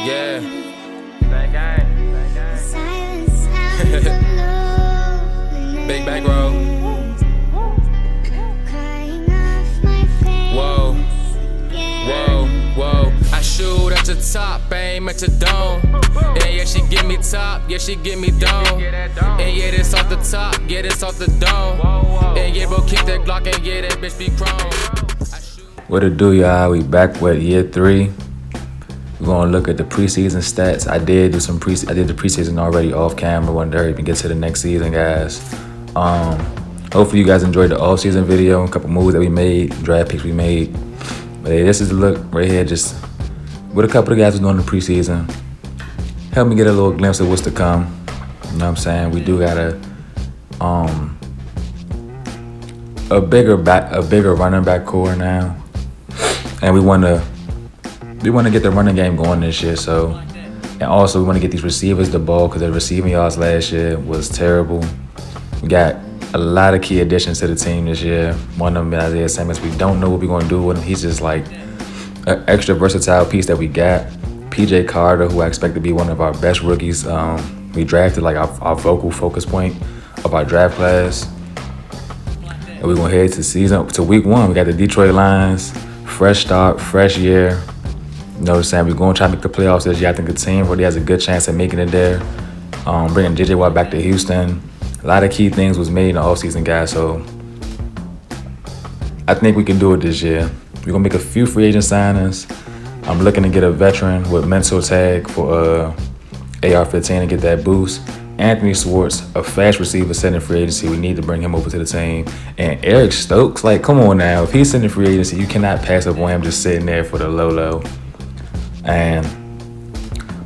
Yeah. Bang gang. Big back row. Whoa. Whoa. Whoa. I shoot at the top, aim at the dome. And yeah, she give me top, yeah, she give me dome. And yeah, this off the top, yeah, this off the dome. And yeah, bro, kick that Glock and yeah, that bitch be chrome. What it do, y'all? We back with year 3. We're gonna look at the preseason stats. I did the preseason already off camera. Wanted to hurry up and get to the next season, guys. Hopefully you guys enjoyed the off-season video, a couple moves that we made, draft picks we made. But hey, this is the look right here, just what a couple of guys was doing in the preseason. Help me get a little glimpse of what's to come. You know what I'm saying? We do got a bigger running back core now, and we want to get the running game going this year. So, and also we want to get these receivers the ball because the receiving yards last year was terrible. We got a lot of key additions to the team this year. One of them is Isaiah Simmons. We don't know what we're going to do with him. He's just like an extra versatile piece that we got. PJ Carter, who I expect to be one of our best rookies. We drafted like our vocal focus point of our draft class. And we're going to head to week 1. We got the Detroit Lions. Fresh start, fresh year. You know what I'm saying? We're going to try to make the playoffs this year. I think the team really has a good chance at making it there. Bringing J.J. Watt back to Houston. A lot of key things was made in the offseason, guys. So I think we can do it this year. We're going to make a few free agent signings. I'm looking to get a veteran with mental tag for AR-15 to get that boost. Anthony Schwartz, a fast receiver sitting in free agency. We need to bring him over to the team. And Eric Stokes, like, come on now. If he's sitting in free agency, you cannot pass up on him just sitting there for the low. And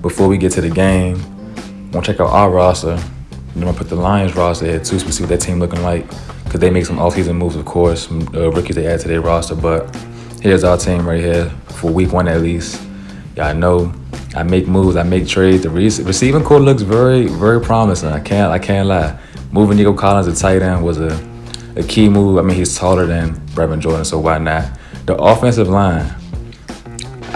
before we get to the game, I want to check out our roster. I'm going to put the Lions roster here too, so we see what that team looking like. Because they make some offseason moves, of course, some rookies they add to their roster. But here's our team right here for week 1 at least. Y'all know I make moves, I make trades. The receiving core looks very, very promising. I can't lie. Moving Nico Collins to tight end was a key move. I mean, he's taller than Brevin Jordan, so why not? The offensive line,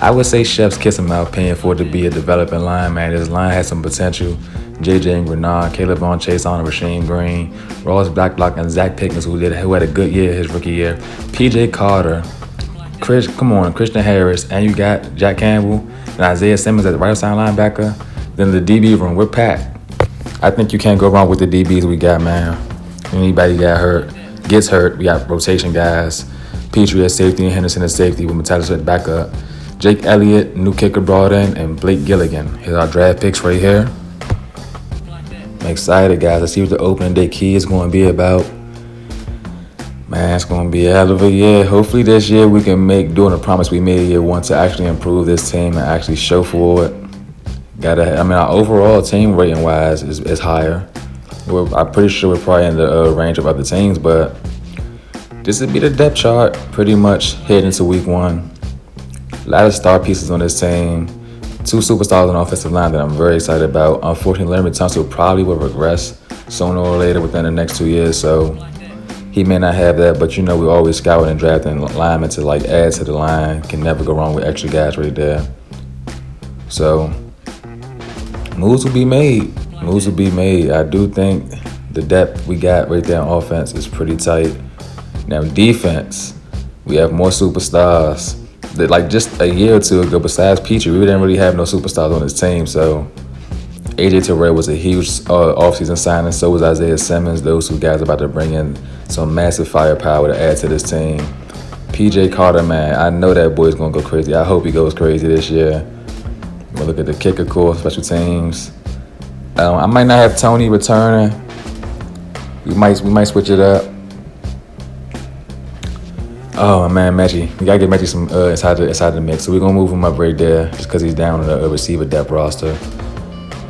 I would say chef's kiss in my opinion for it to be a developing line, man. This line has some potential. J.J. and Grenard, Caleb Vaughn Chase on Rasheem Green, Ross Blacklock, and Zach Pickens, who had a good year his rookie year. P.J. Carter, Christian Harris, and you got Jack Campbell and Isaiah Simmons at the right side linebacker. Then the DB room, we're packed. I think you can't go wrong with the DBs we got, man. Anybody gets hurt, we got rotation guys. Petrie at safety and Henderson at safety with Metellus at backup. Jake Elliott, new kicker brought in, and Blake Gilligan. Here's our draft picks right here. I'm excited, guys. Let's see what the opening day key is going to be about. Man, it's going to be a hell of a year. Hopefully this year we can doing a promise we made year 1 to actually improve this team and actually show for it. Our overall team rating wise is higher. I'm pretty sure we're probably in the range of other teams, but this would be the depth chart pretty much heading into week 1. A lot of star pieces on this team. 2 superstars on the offensive line that I'm very excited about. Unfortunately, Larry Tunsil probably will regress sooner or later within the next 2 years, so he may not have that, but you know we always scouting and drafting linemen to like add to the line. Can never go wrong with extra guys right there. So moves will be made. I do think the depth we got right there on offense is pretty tight. Now defense, we have more superstars. Like just a year or 2 ago, besides Petrie, we didn't really have no superstars on this team. So AJ Terrell was a huge offseason signing. So was Isaiah Simmons. Those 2 guys about to bring in some massive firepower to add to this team. PJ Carter, man, I know that boy's going to go crazy. I hope he goes crazy this year. We'll look at the kicker core, special teams. I might not have Tony returning. We might switch it up. Oh man, Mechie. We gotta get Mechie some inside the mix. So we're gonna move him up right there just because he's down on the receiver depth roster.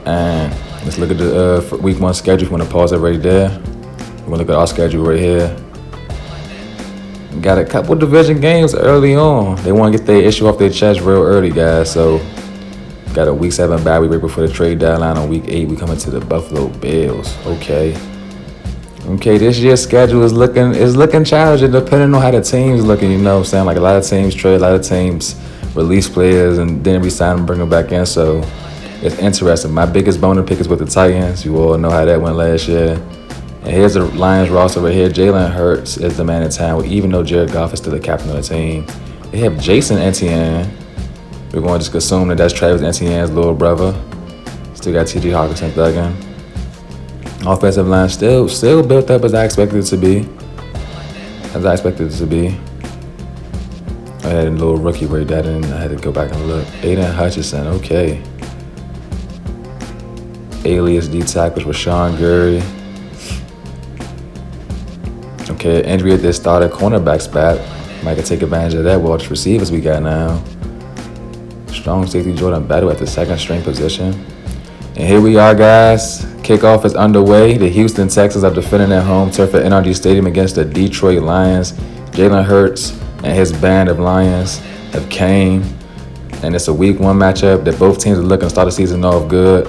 And let's look at the week 1 schedule. If you want to pause it right there. We're gonna look at our schedule right here. We got a couple division games early on. They want to get their issue off their chest real early, guys. So got a week 7 bye week right before the trade deadline. On week 8, we coming to the Buffalo Bills. Okay, this year's schedule is looking challenging depending on how the team's looking, you know what I'm saying? Like a lot of teams trade, a lot of teams release players and then resign them, bring them back in. So it's interesting. My biggest boner pick is with the Titans. You all know how that went last year. And here's the Lions roster right here. Jalen Hurts is the man in town, even though Jared Goff is still the captain of the team. They have Jason Etienne. We're going to just assume that that's Travis Etienne's little brother. Still got T.J. Hawkinson thugging. Offensive line still built up as I expected it to be. I had a little rookie right there, and I had to go back and look. Aiden Hutchinson, okay. Alias D tackles with Sean Gurry. Okay, injury at this starter cornerback spot. Might can take advantage of that with all the receivers we got now. Strong safety Jordan Battle at the second string position. And here we are, guys. Kickoff is underway. The Houston Texans are defending their home turf at NRG Stadium against the Detroit Lions. Jalen Hurts and his band of Lions have came. And it's a week 1 matchup that both teams are looking to start the season off good.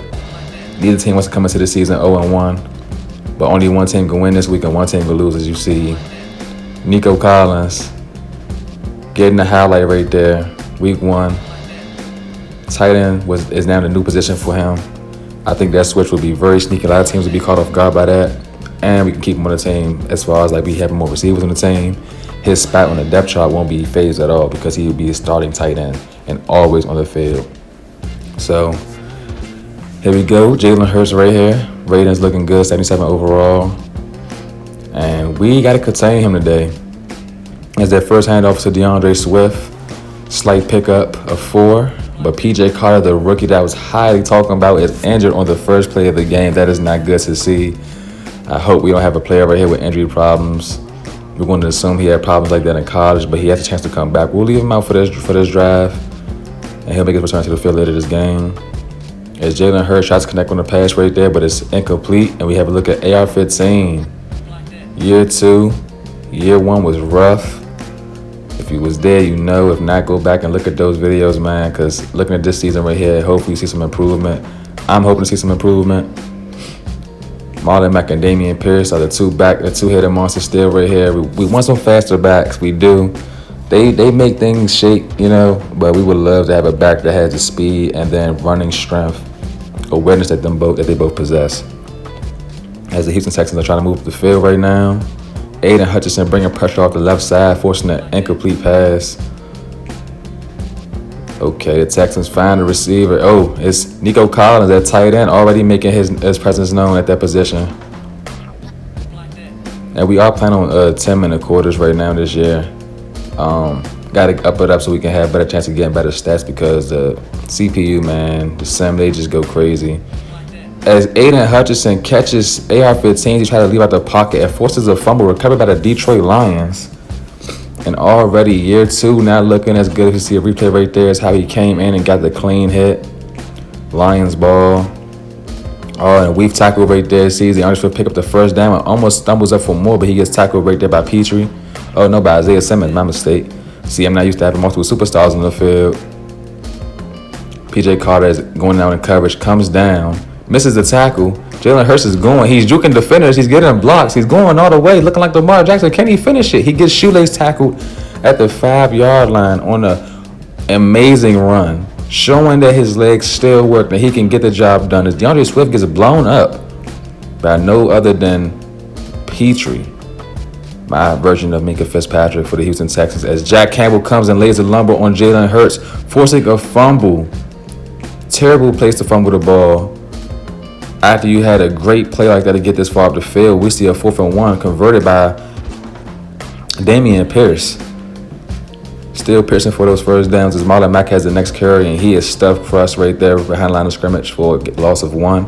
Neither team wants to come into the season 0-1. But only one team can win this week and one team can lose, as you see. Nico Collins getting the highlight right there. Week 1. Tight end is now the new position for him. I think that switch will be very sneaky. A lot of teams will be caught off guard by that. And we can keep him on the team as far as like we having more receivers on the team. His spot on the depth chart won't be phased at all because he will be a starting tight end and always on the field. So here we go. Jalen Hurts right here. Ratings looking good, 77 overall. And we got to contain him today. As their first handoff to DeAndre Swift. Slight pickup of 4. But P.J. Carter, the rookie that I was highly talking about, is injured on the first play of the game. That is not good to see. I hope we don't have a player right here with injury problems. We're going to assume he had problems like that in college, but he has a chance to come back. We'll leave him out for this drive, and he'll make his return to the field later this game. As Jalen Hurts tries to connect on the pass right there, but it's incomplete. And we have a look at AR-15. Year 2, year 1 was rough. If you was there, you know. If not, go back and look at those videos, man, because looking at this season right here, hopefully you see some improvement. I'm hoping to see some improvement. Marlon Mack and Damian Pierce are the two-headed monsters still right here. We want some faster backs. We do. They make things shake, you know, but we would love to have a back that has the speed and then running strength, awareness that they both possess. As the Houston Texans are trying to move up the field right now. Aiden Hutchinson bringing pressure off the left side, forcing an incomplete pass. Okay, the Texans find the receiver. Oh, it's Nico Collins at tight end, already making his presence known at that position. And we are planning on 10-minute quarters right now this year. Got to up it up so we can have better chance of getting better stats because the CPU, man, the sim, they just go crazy. As Aiden Hutchinson catches AR-15, he tries to leave out the pocket and forces a fumble recovered by the Detroit Lions. And already year 2 not looking as good. If you see a replay right there, is how he came in and got the clean hit. Lions ball. Oh, and weave tackle right there. Sees the Swift pick up the first down and almost stumbles up for more, but he gets tackled right there by Petrie. Oh, no, by Isaiah Simmons, my mistake. See, I'm not used to having multiple superstars on the field. P.J. Carter is going down in coverage, comes down. Misses the tackle. Jalen Hurts is going. He's juking defenders. He's getting blocks. He's going all the way, looking like Lamar Jackson. Can he finish it? He gets shoelace tackled at the 5-yard line on an amazing run, showing that his legs still work, that he can get the job done. As DeAndre Swift gets blown up by no other than Petrie, my version of Minka Fitzpatrick for the Houston Texans, as Jack Campbell comes and lays a lumber on Jalen Hurts, forcing a fumble. Terrible place to fumble the ball. After you had a great play like that to get this far up the field, we see a 4th and 1 converted by Damian Pierce. Still piercing for those first downs as Marlon Mack has the next carry, and he is stuffed for us right there behind the line of scrimmage for a loss of 1.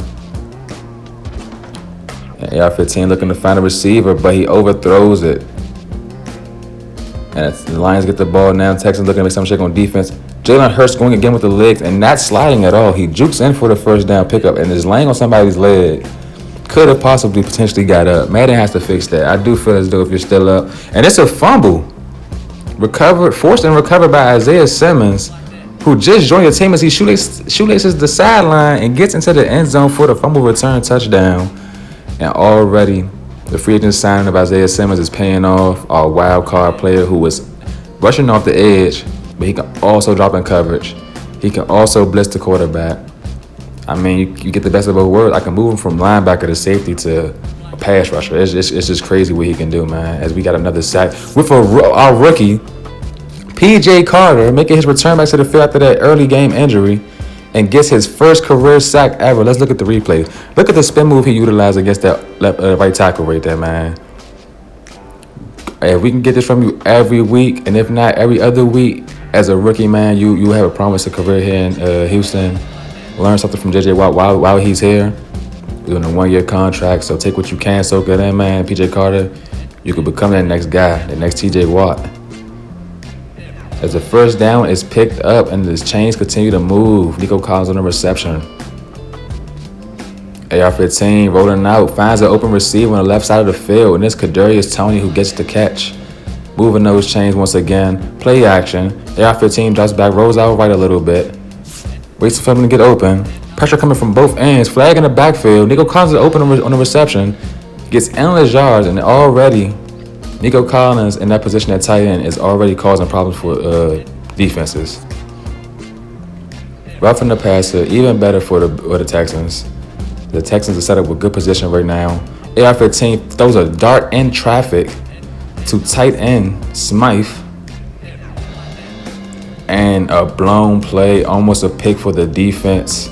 And AR-15 looking to find a receiver, but he overthrows it. And the Lions get the ball now. Texans looking to make some shake on defense. Jalen Hurts going again with the legs and not sliding at all. He jukes in for the first down pickup and is laying on somebody's leg. Could have possibly potentially got up. Madden has to fix that. I do feel as though if you're still up. And it's a fumble. Forced and recovered by Isaiah Simmons, who just joined the team as he shoelaces the sideline and gets into the end zone for the fumble return touchdown. And already the free agent signing of Isaiah Simmons is paying off. Our wild card player who was rushing off the edge, but he can also drop in coverage. He can also blitz the quarterback. I mean, you get the best of both worlds. I can move him from linebacker to safety to a pass rusher. It's just crazy what he can do, man. As we got another sack with our rookie, P.J. Carter, making his return back to the field after that early game injury and gets his first career sack ever. Let's look at the replay. Look at the spin move he utilized against that right tackle right there, man. If we can get this from you every week, and if not every other week, as a rookie, man, you have a promise of career here in Houston. Learn something from J.J. Watt while he's here. We're doing a 1-year contract, so take what you can, soak it in, man. P.J. Carter, you could become that next guy, the next T.J. Watt. As the first down is picked up and the chains continue to move, Nico Collins on the reception. AR-15 rolling out, finds an open receiver on the left side of the field, and it's Kadarius Toney who gets the catch. Moving those chains once again. Play action. AR-15 drops back, rolls out right a little bit. Waits for him to get open. Pressure coming from both ends. Flag in the backfield. Nico Collins is open on the reception. Gets endless yards, and already Nico Collins in that position at tight end is already causing problems for defenses. Roughing the passer, even better for the Texans. The Texans are set up with good position right now. AR-15 throws a dart in traffic to tight end Smythe. And a blown play, almost a pick for the defense.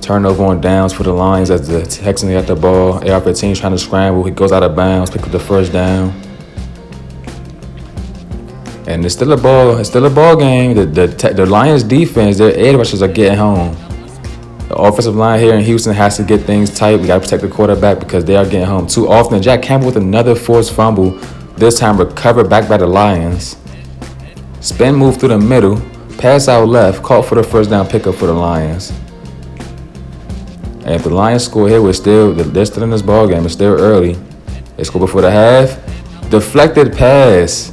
Turnover on downs for the Lions as the Texans got the ball. AR-15 trying to scramble. He goes out of bounds, pick up the first down. And it's still a ball game. The Lions defense, their edge rushers are getting home. The offensive line here in Houston has to get things tight. We got to protect the quarterback because they are getting home too often. Jack Campbell with another forced fumble. This time recovered back by the Lions. Spin move through the middle. Pass out left. Caught for the first down pickup for the Lions. And if the Lions score here, they're still in this ball game. It's still early. They score before the half. Deflected pass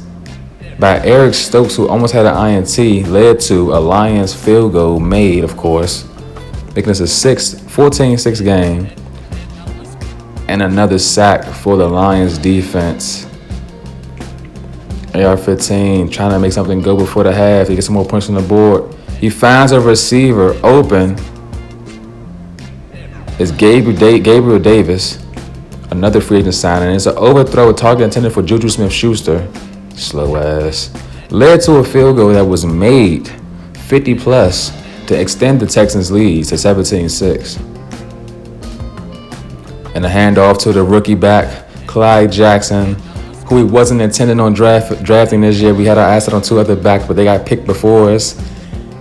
by Eric Stokes, who almost had an INT, led to a Lions field goal made, of course. Making this a 14-6 game. And another sack for the Lions defense. AR-15 trying to make something go before the half. He gets some more points on the board. He finds a receiver open. It's Gabriel Davis. Another free agent signing. It's an overthrow, a target intended for Juju Smith-Schuster. Slow ass. Led to a field goal that was made 50+ to extend the Texans' lead to 17-6. And a handoff to the rookie back, Clyde Jackson, who we wasn't intending on drafting this year. We had our asset on 2 other backs, but they got picked before us.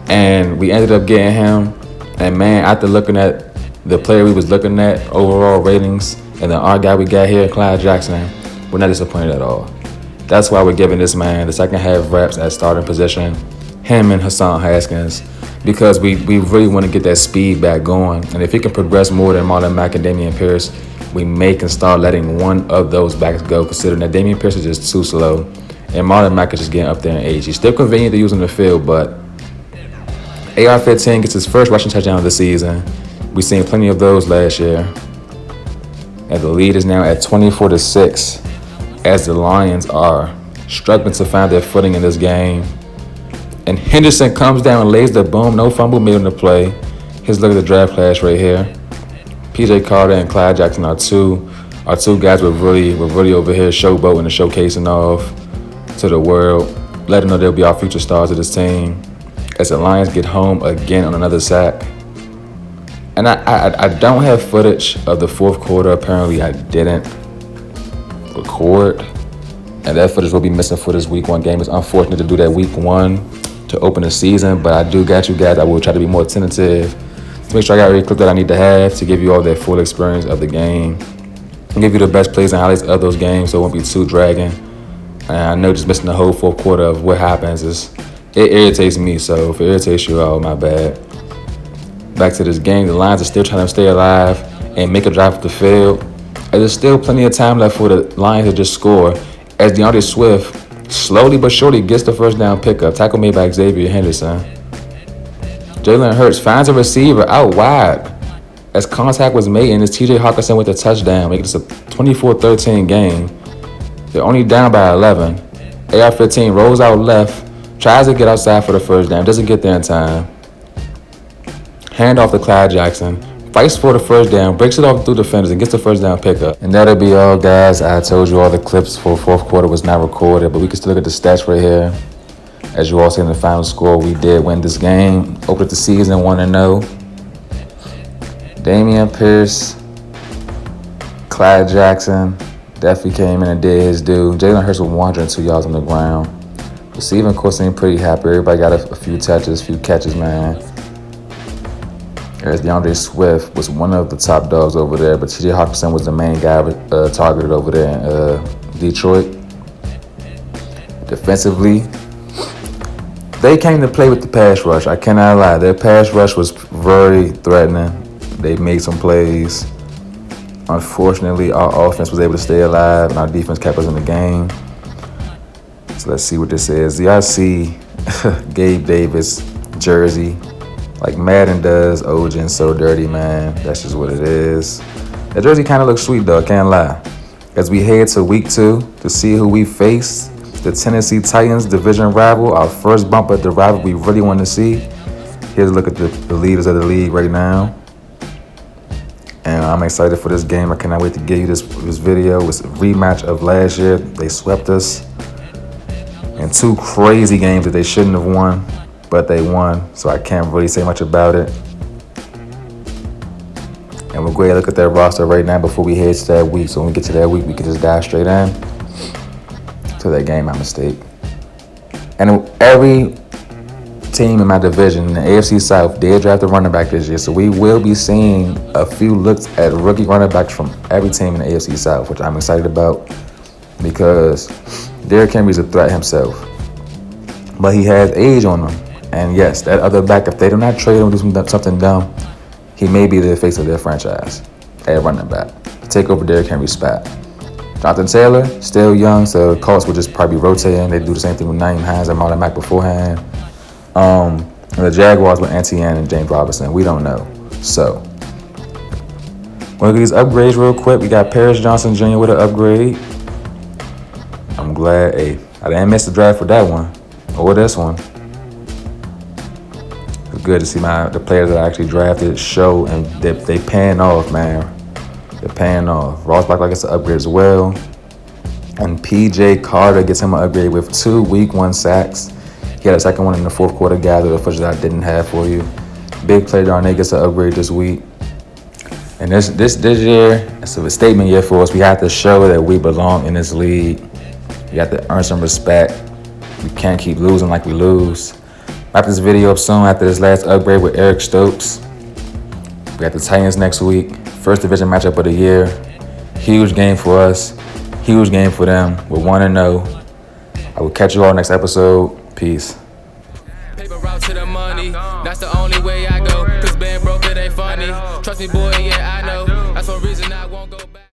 And we ended up getting him. And man, after looking at the player we was looking at, overall ratings, and then our guy we got here, Clyde Jackson, we're not disappointed at all. That's why we're giving this man the second half reps at starting position, him and Hassan Haskins, because we really want to get that speed back going. And if he can progress more than Marlon Mack and Dameon Pierce, we may can start letting one of those backs go, considering that Dameon Pierce is just too slow. And Marlon Mack is just getting up there in age. He's still convenient to use on the field, but AR-15 gets his first rushing touchdown of the season. We've seen plenty of those last year. And the lead is now at 24-6 as the Lions are struggling to find their footing in this game. And Henderson comes down and lays the boom. No fumble made on the play. Here's a look at the draft class right here. P.J. Carter and Clyde Jackson are two guys we're really over here showboating and showcasing off to the world, letting them know they'll be our future stars of this team. As the Lions get home again on another sack. And I don't have footage of the fourth quarter. Apparently I didn't record. And that footage will be missing for this week 1 game. It's unfortunate to do that week 1 to open the season, but I do got you guys. I will try to be more attentive to make sure I got every clip that I need to have to give you all that full experience of the game and give you the best plays and highlights of those games so it won't be too dragging. And I know just missing the whole fourth quarter of what happens it irritates me, so if it irritates you, oh, my bad. Back to this game, the Lions are still trying to stay alive and make a drive up the field. And there's still plenty of time left for the Lions to just score as DeAndre Swift slowly but surely gets the first down pickup. Tackle made by Xavier Henderson. Jalen Hurts finds a receiver out wide as contact was made, and it's TJ Hawkinson with a touchdown, making this a 24-13 game. They're only down by 11. AR-15 rolls out left, Tries to get outside for the first down, doesn't get there in time. Hand off to Clyde Jackson. Fights for the first down, breaks it off through defenders, and gets the first down pickup. And that'll be all, guys. I told you all the clips for fourth quarter was not recorded, but we can still look at the stats right here. As you all see in the final score, we did win this game. Opened the season 1-0. Damian Pierce, Clyde Jackson definitely came in and did his due. Jalen Hurts with 102 yards on the ground. Receiving course seemed pretty happy. Everybody got a few touches, a few catches, man. As DeAndre Swift was one of the top dogs over there, but TJ Hawkinson was the main guy targeted over there in Detroit. Defensively, they came to play with the pass rush. I cannot lie. Their pass rush was very threatening. They made some plays. Unfortunately, our offense was able to stay alive, and our defense kept us in the game. So let's see what this is. Do y'all see Gabe Davis jersey? Like Madden does, Ojin so dirty, man. That's just what it is. That jersey kind of looks sweet, though. Can't lie. As we head to week 2 to see who we face, the Tennessee Titans division rival, our first bump at the rival we really want to see. Here's a look at the leaders of the league right now. And I'm excited for this game. I cannot wait to give you this video. It's a rematch of last year. They swept us in 2 crazy games that they shouldn't have won, but they won, so I can't really say much about it. And we'll go ahead and look at that roster right now before we head to that week. So when we get to that week, we can just dive straight in to that game, my mistake. And every team in my division, in the AFC South, did draft a running back this year. So we will be seeing a few looks at rookie running backs from every team in the AFC South, which I'm excited about because Derrick Henry's a threat himself. But he has age on him. And yes, that other back, if they do not trade him or do something dumb, he may be the face of their franchise at running back. Take over Derrick Henry's spot. Jonathan Taylor, still young, so the Colts will just probably rotate. They do the same thing with Naeem Hines and Marlon Mack beforehand. And the Jaguars with Etienne and James Robinson, we don't know. So, we'll look at these upgrades real quick. We got Paris Johnson Jr. with an upgrade. I'm glad, I didn't miss the draft for that one or this one. It's good to see the players that I actually drafted show and they paying off, man. They're paying off. Ross Black gets an upgrade as well. And PJ Carter gets him an upgrade with 2 week 1 sacks. He had a second one in the fourth quarter gather, the footage that I didn't have for you. Big play Darnay gets an upgrade this week. And this year, it's a statement year for us. We have to show that we belong in this league. You have to earn some respect. We can't keep losing like we lose. Wrap this video up soon after this last upgrade with Eric Stokes. We got the Titans next week. First division matchup of the year. Huge game for us. Huge game for them. We're 1-0. I will catch you all next episode. Peace. Paper route to the money. That's the only way I go. Cause being broke, it ain't funny. Trust me, boy, yeah, I know.